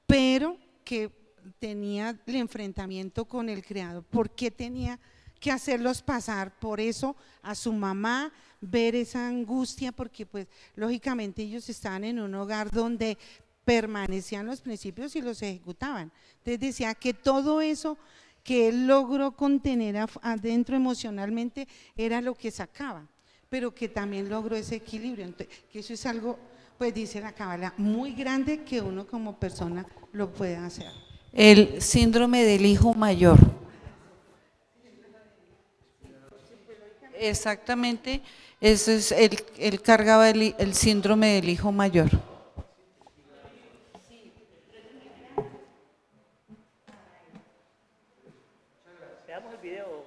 pero que tenía el enfrentamiento con el Creador, porque tenía que hacerlos pasar por eso a su mamá, ver esa angustia, porque pues lógicamente ellos estaban en un hogar donde permanecían los principios y los ejecutaban. Entonces decía que todo eso que él logró contener adentro emocionalmente era lo que sacaba, pero que también logró ese equilibrio. Entonces, que eso es algo, pues dice la Cábala, muy grande que uno como persona lo puede hacer. El síndrome del hijo mayor. Exactamente, ese es él cargaba el síndrome del hijo mayor. Veamos el video.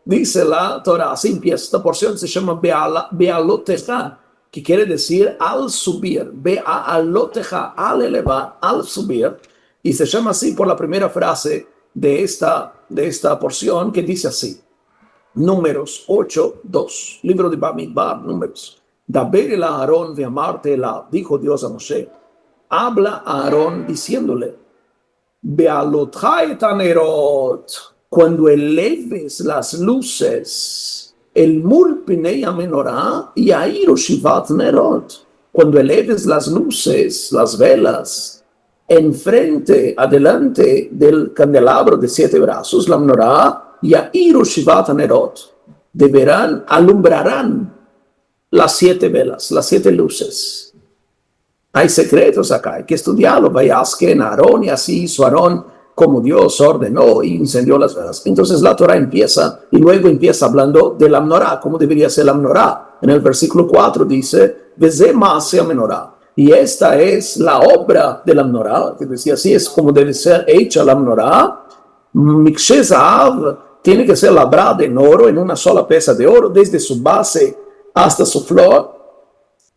Dice la Torah, así empieza, esta porción se llama Bealoteja, que quiere decir al subir, Bealoteja, al elevar, al subir, y se llama así por la primera frase de esta porción, que dice así, Números 8:2, libro de Bamidbar, Números. Daber el a Aarón de amarte la, dijo Dios a Moshe, habla a Aarón diciéndole, Bealotja et anerot, cuando eleves las luces, el mulpinei menorá y airo shivat nerot, cuando eleves las luces, las velas, enfrente, adelante del candelabro de 7 brazos, la menorá y airo shivat nerot, alumbrarán las 7 velas, las 7 luces. Hay secretos acá, hay que estudiarlo. Vayas que en Aarón, y así hizo Aarón como Dios ordenó y encendió las velas. Entonces la Torah empieza y luego empieza hablando de la menorá, cómo debería ser la menorá. En el versículo 4 dice, Veze maase menorá, Y esta es la obra de la menorá, que decía así, es como debe ser hecha la menorá. Mikshe Zahav tiene que ser labrada en oro, en una sola pieza de oro, desde su base hasta su flor.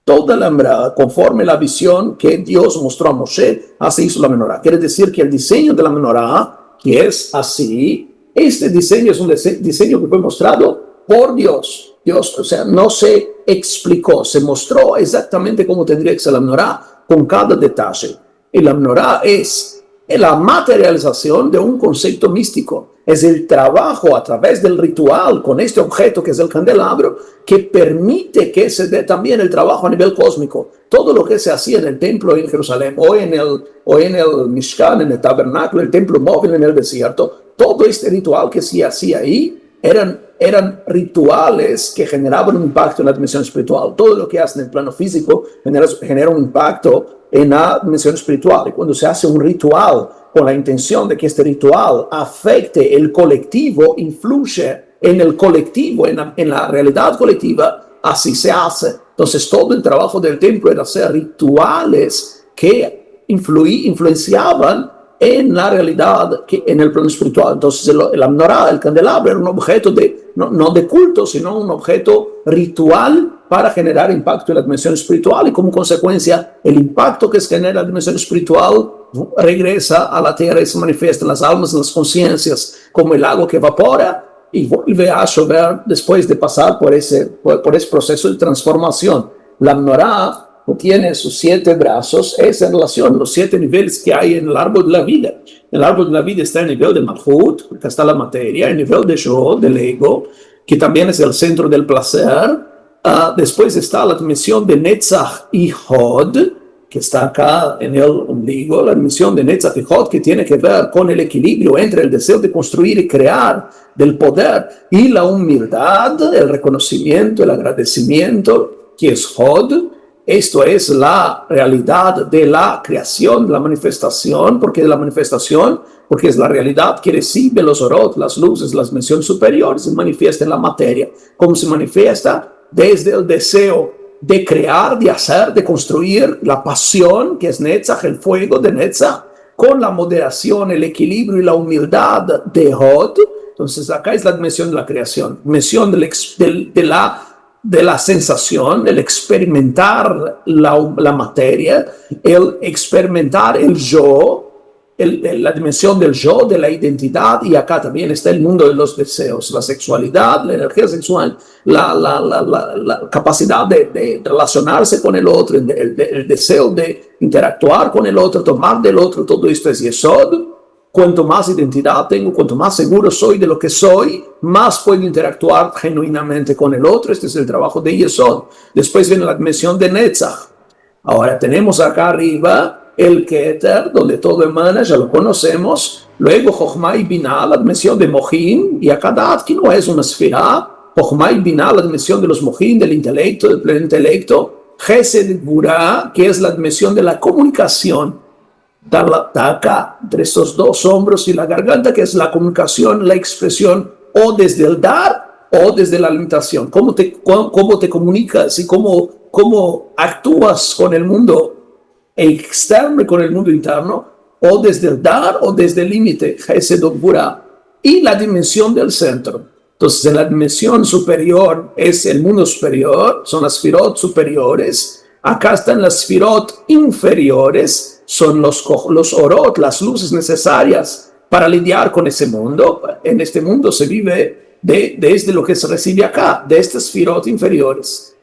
Toda la menorá, conforme la visión que Dios mostró a Moshe, así hizo la menorá. Quiere decir que el diseño de la menorá, que es así, este diseño es un diseño que fue mostrado por Dios. Dios, o sea, no se explicó, se mostró exactamente cómo tendría que ser la menorá con cada detalle. Y la menorá es la materialización de un concepto místico. Es el trabajo a través del ritual con este objeto que es el candelabro que permite que se dé también el trabajo a nivel cósmico. Todo lo que se hacía en el templo en Jerusalén o en el Mishkan, en el tabernáculo, el templo móvil en el desierto, todo este ritual que se hacía ahí eran rituales que generaban un impacto en la dimensión espiritual. Todo lo que hacen en el plano físico genera un impacto en la dimensión espiritual. Y cuando se hace un ritual con la intención de que este ritual afecte el colectivo, influye en el colectivo, en la realidad colectiva, así se hace. Entonces todo el trabajo del templo era hacer rituales que influenciaban en la realidad, en el plano espiritual. Entonces la menorá, el candelabro, era un objeto no de culto, sino un objeto ritual para generar impacto en la dimensión espiritual, y como consecuencia el impacto que se genera en la dimensión espiritual regresa a la tierra y se manifiesta en las almas, en las conciencias, como el agua que evapora y vuelve a llover después de pasar por ese proceso de transformación. La menorá tiene sus 7 brazos, es en relación a los 7 niveles que hay en el árbol de la vida. El árbol de la vida está en el nivel de Malhut, que está la materia, el nivel de Yo, del ego, que también es el centro del placer. Después está la dimensión de Netzach y Hod, que está acá en el ombligo, la dimensión de Netzach y Hod, que tiene que ver con el equilibrio entre el deseo de construir y crear, del poder, y la humildad, el reconocimiento, el agradecimiento, que es Hod. Esto es la realidad de la creación, de la manifestación, porque es la realidad que recibe los orot, las luces, las dimensiones superiores, se manifiesta en la materia. ¿Cómo se manifiesta? Desde el deseo de crear, de hacer, de construir, la pasión, que es Netzach, el fuego de Netzach, con la moderación, el equilibrio y la humildad de Hod. Entonces acá es la dimensión de la creación, dimensión de la sensación, el experimentar la materia, el experimentar el yo, la dimensión del yo, de la identidad, y acá también está el mundo de los deseos, la sexualidad, la energía sexual, la capacidad de relacionarse con el otro, el deseo de interactuar con el otro, tomar del otro. Todo esto es Yesod. Cuanto más identidad tengo, cuanto más seguro soy de lo que soy, más puedo interactuar genuinamente con el otro. Este es el trabajo de Yesod. Después viene la dimensión de Netzach. Ahora tenemos acá arriba el Keter, donde todo emana, ya lo conocemos. Luego Jochma y Binah, la dimensión de Mohin, y acá Da'at, que no es una esfera. Jochma y Binah, la dimensión de los Mohin, del intelecto, del pleno intelecto. Chesed y Gvurah, que es la dimensión de la comunicación. Está acá, entre estos dos hombros y la garganta, que es la comunicación, la expresión, o desde el dar o desde la limitación. ¿Cómo te comunicas y cómo actúas con el mundo externo y con el mundo interno? O desde el dar o desde el límite, Chesed o Gvurah. Y la dimensión del centro. Entonces, en la dimensión superior es el mundo superior, son las sfirot superiores. Acá están las sfirot inferiores, son los orot, las luces necesarias para lidiar con ese mundo. En este mundo se vive desde lo que se recibe acá, de estas sfirot inferiores.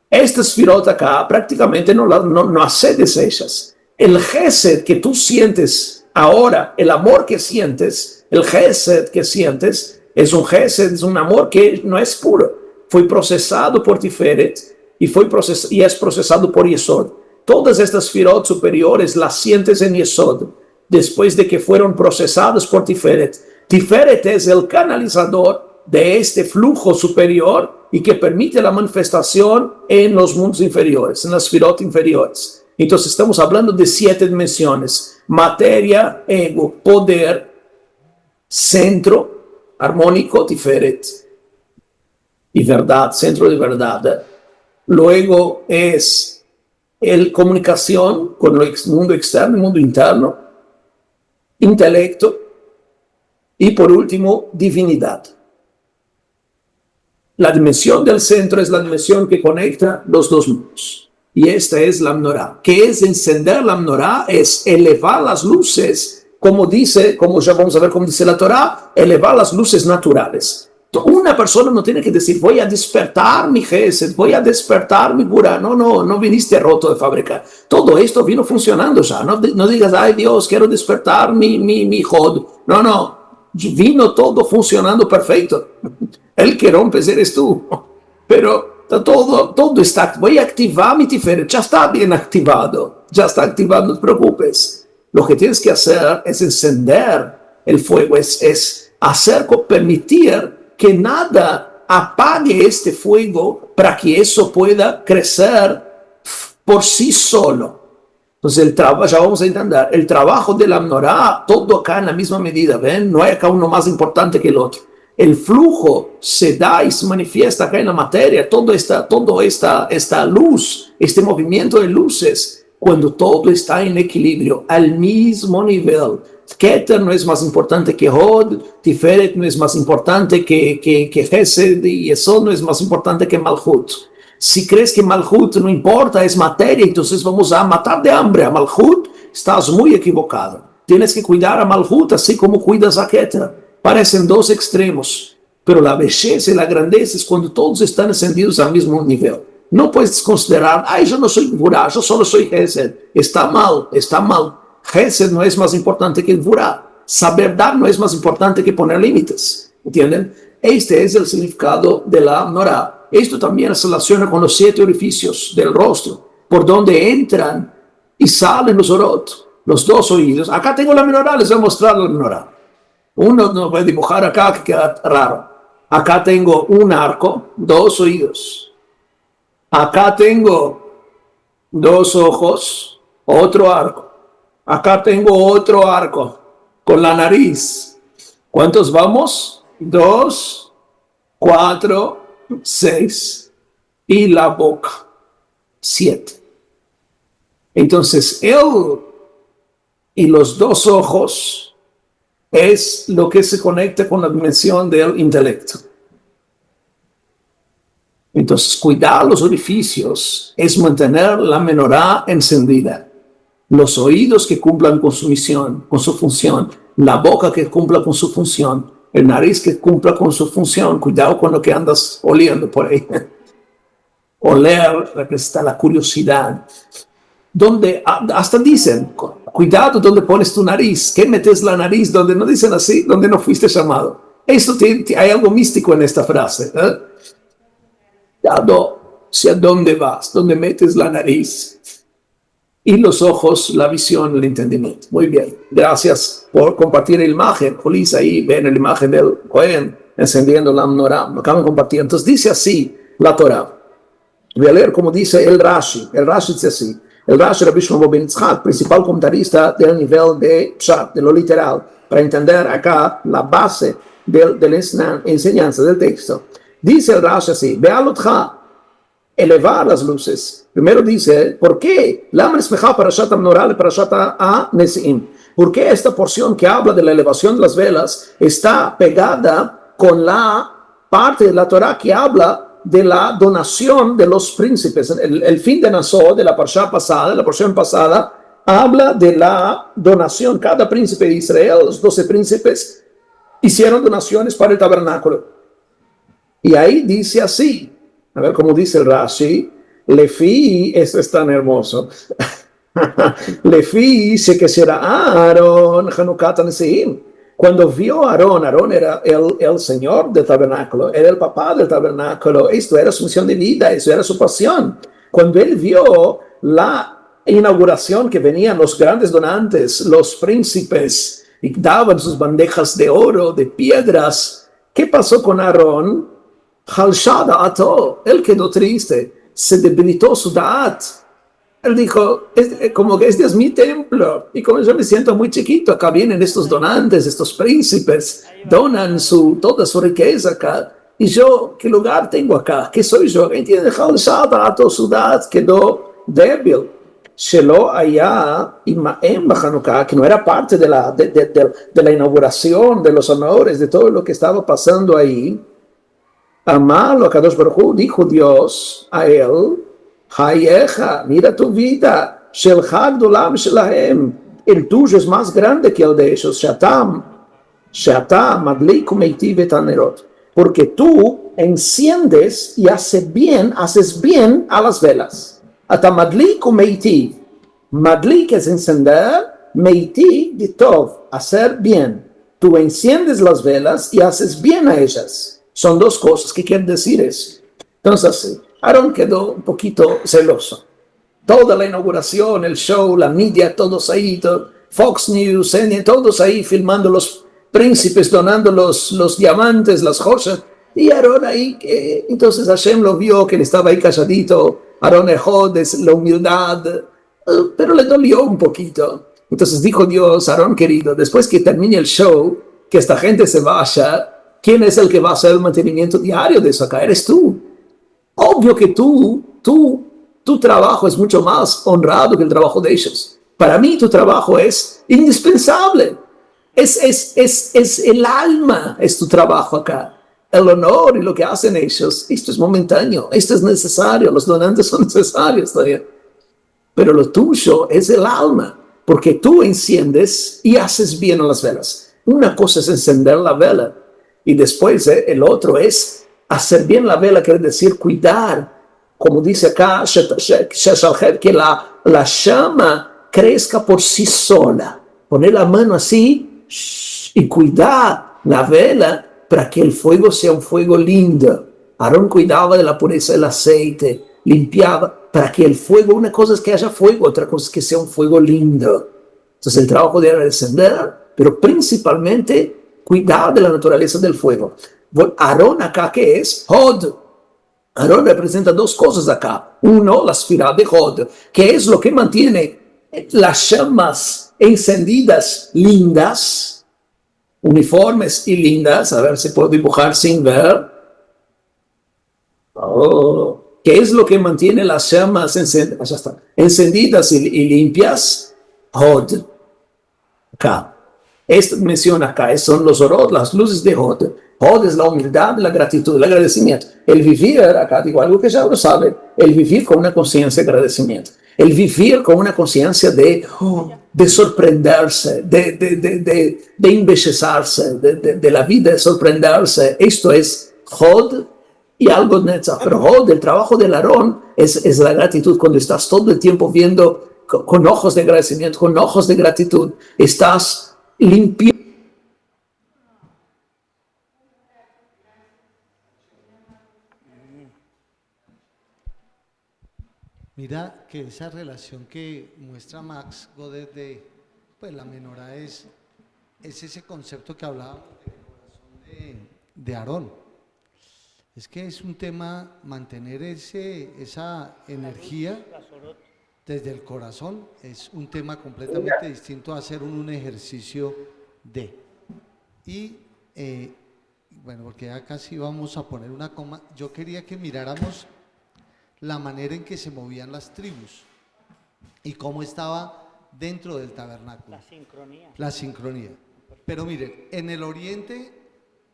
Estas sfirot acá prácticamente no accedes a ellas. El Gesed que tú sientes ahora, el amor que sientes, el Gesed que sientes, es un Gesed, es un amor que no es puro. Fue procesado por Tiferet y es procesado por Yesod. Todas estas sfirot superiores las sientes en Yesod, después de que fueron procesadas por Tiferet. Tiferet es el canalizador de este flujo superior y que permite la manifestación en los mundos inferiores, en las sfirot inferiores. Entonces estamos hablando de 7 dimensiones: materia, ego, poder, centro, armónico, Tiferet, y verdad, centro de verdad. Luego es el comunicación con el mundo externo, el mundo interno, intelecto y por último, divinidad. La dimensión del centro es la dimensión que conecta los dos mundos. Y esta es la menorá. ¿Qué es encender la menorá? Es elevar las luces, como ya vamos a ver cómo dice la Torá, elevar las luces naturales. Una persona no tiene que decir, voy a despertar mi Gesed, voy a despertar mi Gura. No viniste roto de fábrica. Todo esto vino funcionando ya. No digas, ay Dios, quiero despertar mi Hod. No, vino todo funcionando perfecto. El que rompes eres tú. Pero todo está, voy a activar mi Tiferet, ya está bien activado, no te preocupes. Lo que tienes que hacer es encender el fuego, es permitir que nada apague este fuego para que eso pueda crecer por sí solo. Entonces, ya vamos a entender, el trabajo de la menorá, todo acá en la misma medida, ¿ven? No hay acá uno más importante que el otro. El flujo se da y se manifiesta acá en la materia, toda esta luz, este movimiento de luces, cuando todo está en equilibrio, al mismo nivel. Keter no es más importante que Hod, Tiferet no es más importante que Gesed, y eso no es más importante que Malhut. Si crees que Malhut no importa, es materia, entonces vamos a matar de hambre a Malhut, estás muy equivocado. Tienes que cuidar a Malhut así como cuidas a Keter. Parecen dos extremos, pero la belleza y la grandeza es cuando todos están encendidos al mismo nivel. No puedes considerar, yo no soy Gvurá, yo solo soy Gesed. Está mal. Gesed no es más importante que el Gvurá. Saber dar no es más importante que poner límites. ¿Entienden? Este es el significado de la menorá. Esto también se relaciona con los 7 orificios del rostro, por donde entran y salen los orot, los 2 oídos. Acá tengo la menorá, les voy a mostrar la menorá. Uno no puede dibujar acá, que queda raro. Acá tengo un arco, 2 oídos. Acá tengo 2 ojos, otro arco. Acá tengo otro arco con la nariz. ¿Cuántos vamos? 2, 4, 6. Y la boca, 7. Entonces, él y los 2 ojos es lo que se conecta con la dimensión del intelecto. Entonces, cuidar los orificios es mantener la menorá encendida. Los oídos que cumplan con su misión, con su función. La boca que cumpla con su función. El nariz que cumpla con su función. Cuidado con lo que andas oliendo por ahí. Oler representa la curiosidad. Donde hasta dicen, cuidado donde pones tu nariz, que metes la nariz, donde no dicen así, donde no fuiste llamado. Hay algo místico en esta frase. ¿Hacia dónde vas? ¿Dónde metes la nariz? Y los ojos, la visión, el entendimiento. Muy bien, gracias por compartir la imagen. Julissa, ahí ven la imagen del Cohen encendiendo la menorá. Lo acaban de compartir. Entonces dice así la Torá. Voy a leer como dice el Rashi. El Rashi dice así. El Rashi Rabbi Shlomo ben Yitzhak, principal comentarista del nivel de Pshat, de lo literal, para entender acá la base de la enseñanza del texto. Dice el Rashi así, Be'alotcha, elevar las luces. Primero dice, ¿por qué? Lama espeja parashat ha-menorá le parashat ha-Nezi'im. ¿Por qué esta porción que habla de la elevación de las velas está pegada con la parte de la Torah que habla de la donación de los príncipes? El fin de Nassó, de la porción pasada, habla de la donación. Cada príncipe de Israel, los 12 príncipes, hicieron donaciones para el tabernáculo. Y ahí dice así, a ver cómo dice el Rashi, Lefi, esto es tan hermoso, Lefi dice que será Aarón, Hanukat Nezi'im. Cuando vio a Aarón era el señor del tabernáculo, era el papá del tabernáculo, esto era su misión de vida, eso era su pasión. Cuando él vio la inauguración que venían los grandes donantes, los príncipes, y daban sus bandejas de oro, de piedras, ¿qué pasó con Aarón? Halshada ato, él quedó triste, se debilitó su da'at. Él dijo, como que este es mi templo, y como yo me siento muy chiquito, acá vienen estos donantes, estos príncipes, donan toda su riqueza acá, y yo, ¿qué lugar tengo acá? ¿Qué soy yo? ¿Entiendes? Halshada ato, su da'at quedó débil, Shelo Aya Imaem Hanukkah, que no era parte de la inauguración, de los honores, de todo lo que estaba pasando ahí. Amalo a Kadosh Baruch Hu, dijo Dios a él, Hayecha, mira tu vida, Shelcha Gdolam Shelahem, el tuyo es más grande que el de ellos, Shata Madlik Umeiti Betanerot, porque tú enciendes y haces bien a las velas. Ata Madlik Umeiti, Madlik es encender, Meiti de Tov, hacer bien. Tú enciendes las velas y haces bien a ellas. Son dos cosas que quieren decir eso. Entonces, Aarón quedó un poquito celoso. Toda la inauguración, el show, la media, todos ahí, Fox News, CNN, todos ahí filmando los príncipes, donando los diamantes, las joyas. Y Aarón ahí, entonces Hashem lo vio, que él estaba ahí calladito. Aarón Ejod, es la humildad, pero le dolió un poquito. Entonces dijo Dios, Aarón querido, después que termine el show, que esta gente se vaya, ¿quién es el que va a hacer el mantenimiento diario de eso acá? Eres tú. Obvio que tu trabajo es mucho más honrado que el trabajo de ellos. Para mí tu trabajo es indispensable. Es el alma, es tu trabajo acá. El honor y lo que hacen ellos, esto es momentáneo, esto es necesario, los donantes son necesarios también. Pero lo tuyo es el alma, porque tú enciendes y haces bien a las velas. Una cosa es encender la vela, y después el otro es hacer bien la vela, quiere decir cuidar, como dice acá, que la llama crezca por sí sola. Poner la mano así y cuidar la vela para que el fuego sea un fuego lindo. Aarón cuidaba de la pureza del aceite, limpiaba para que el fuego, una cosa es que haya fuego, otra cosa es que sea un fuego lindo. Entonces el trabajo de encender, pero principalmente cuidar de la naturaleza del fuego. Aarón acá, ¿qué es? Hod. Aarón representa dos cosas acá. Uno, la esfera de Hod, que es lo que mantiene las llamas encendidas, lindas, uniformes y lindas. A ver si puedo dibujar sin ver. ¿Qué es lo que mantiene las llamas encendidas y limpias? Hod. Acá. Esto menciona acá, son los orot, las luces de Hod. Hod es la humildad, la gratitud, el agradecimiento. El vivir, acá digo algo que ya lo saben, el vivir con una conciencia de agradecimiento. El vivir con una conciencia de sorprenderse, de embellecerse, de la vida, de sorprenderse. Esto es Hod y algo Netzach. Pero Hod, el trabajo del Aarón, es la gratitud. Cuando estás todo el tiempo viendo con ojos de agradecimiento, con ojos de gratitud, estás limpio. Mira que esa relación que muestra Max Godet de pues la menorá es ese concepto que hablábamos del corazón de Aarón. Es que es un tema mantener esa energía desde el corazón, es un tema completamente distinto a hacer un ejercicio de. Y bueno, porque ya casi vamos a poner una coma, yo quería que miráramos la manera en que se movían las tribus y cómo estaba dentro del tabernáculo. La sincronía. Pero miren, en el oriente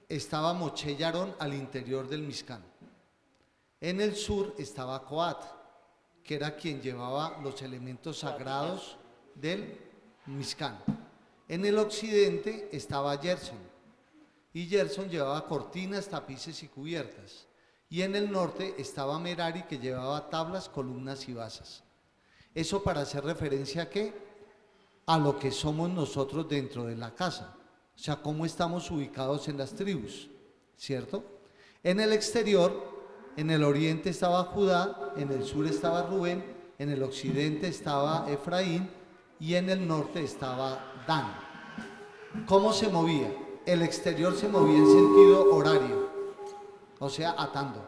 estaba Moshe y Aarón al interior del Mishkan. En el sur estaba Coat, que era quien llevaba los elementos sagrados del Mishkan. En el occidente estaba Gerson, y Gerson llevaba cortinas, tapices y cubiertas. Y en el norte estaba Merari, que llevaba tablas, columnas y basas. Eso para hacer referencia ¿a qué? A lo que somos nosotros dentro de la casa. O sea, cómo estamos ubicados en las tribus, ¿cierto? En el exterior, en el oriente estaba Judá, en el sur estaba Rubén, en el occidente estaba Efraín y en el norte estaba Dan. ¿Cómo se movía? El exterior se movía en sentido horario, o sea, atando.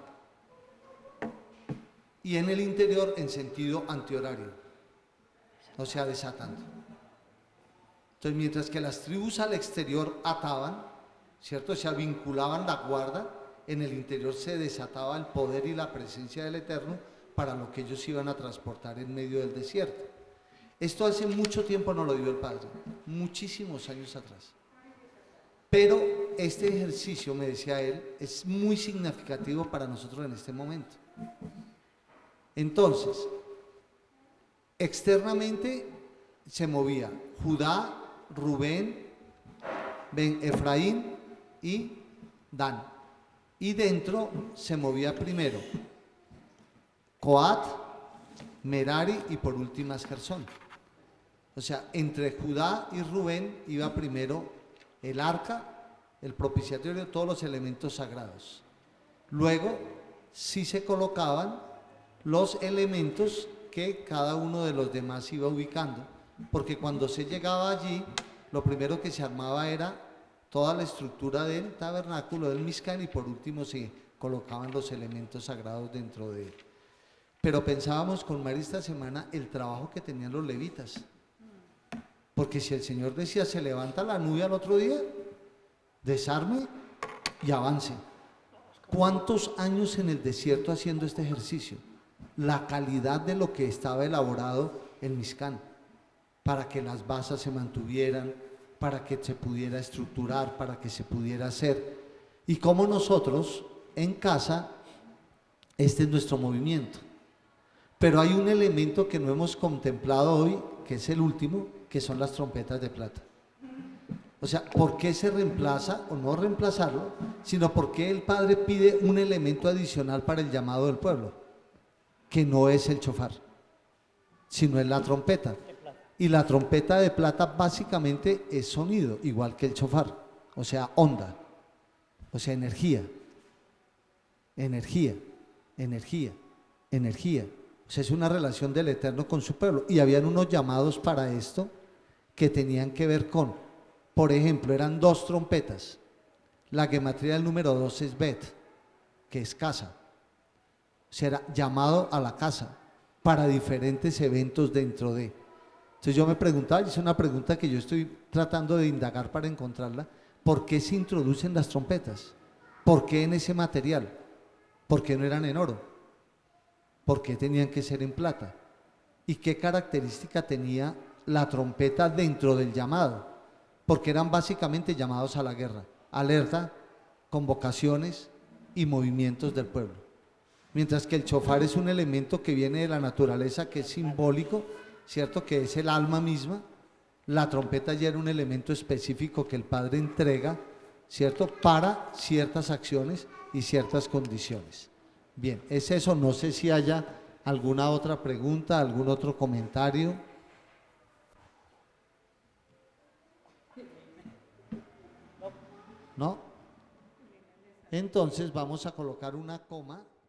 Y en el interior en sentido antihorario, o sea, desatando. Entonces, mientras que las tribus al exterior ataban, ¿cierto? O sea, vinculaban la guarda, en el interior se desataba el poder y la presencia del Eterno, para lo que ellos iban a transportar en medio del desierto. Esto hace mucho tiempo no lo dio el Padre, muchísimos años atrás. Pero este ejercicio, me decía él, es muy significativo para nosotros en este momento. Entonces, externamente se movía Judá, Rubén, Efraín y Dan. Y dentro se movía primero Coat, Merari y por últimas Gersón. O sea, entre Judá y Rubén iba primero el arca, el propiciatorio, todos los elementos sagrados. Luego sí se colocaban los elementos que cada uno de los demás iba ubicando, porque cuando se llegaba allí, lo primero que se armaba era toda la estructura del tabernáculo, del Mishkan, y por último se colocaban los elementos sagrados dentro de él. Pero pensábamos con Mari esta semana el trabajo que tenían los levitas, porque si el Señor decía se levanta la nube al otro día, desarme y avance. ¿Cuántos años en el desierto haciendo este ejercicio? La calidad de lo que estaba elaborado el Mishkan, para que las basas se mantuvieran, para que se pudiera estructurar, para que se pudiera hacer. Y como nosotros en casa, este es nuestro movimiento. Pero hay un elemento que no hemos contemplado hoy, que es el último, que son las trompetas de plata. O sea, ¿por qué se reemplaza o no reemplazarlo? Sino porque el Padre pide un elemento adicional para el llamado del pueblo, que no es el shofar, sino es la trompeta. Y la trompeta de plata básicamente es sonido, igual que el shofar, o sea, onda, o sea, energía, energía, energía, energía. O sea, es una relación del Eterno con su pueblo. Y habían unos llamados para esto que tenían que ver con, por ejemplo, eran 2 trompetas. La gematría del número 2 es Bet, que es casa. O sea, era llamado a la casa para diferentes eventos dentro de. Entonces yo me preguntaba, y es una pregunta que yo estoy tratando de indagar para encontrarla, ¿por qué se introducen las trompetas? ¿Por qué en ese material? ¿Por qué no eran en oro? ¿Por qué tenían que ser en plata? ¿Y qué característica tenía la trompeta dentro del llamado? Porque eran básicamente llamados a la guerra, alerta, convocaciones y movimientos del pueblo. Mientras que el shofar es un elemento que viene de la naturaleza, que es simbólico, ¿cierto? Que es el alma misma. La trompeta ya era un elemento específico que el Padre entrega, ¿cierto? Para ciertas acciones y ciertas condiciones. Bien, es eso. No sé si haya alguna otra pregunta, algún otro comentario. ¿No? Entonces vamos a colocar una coma.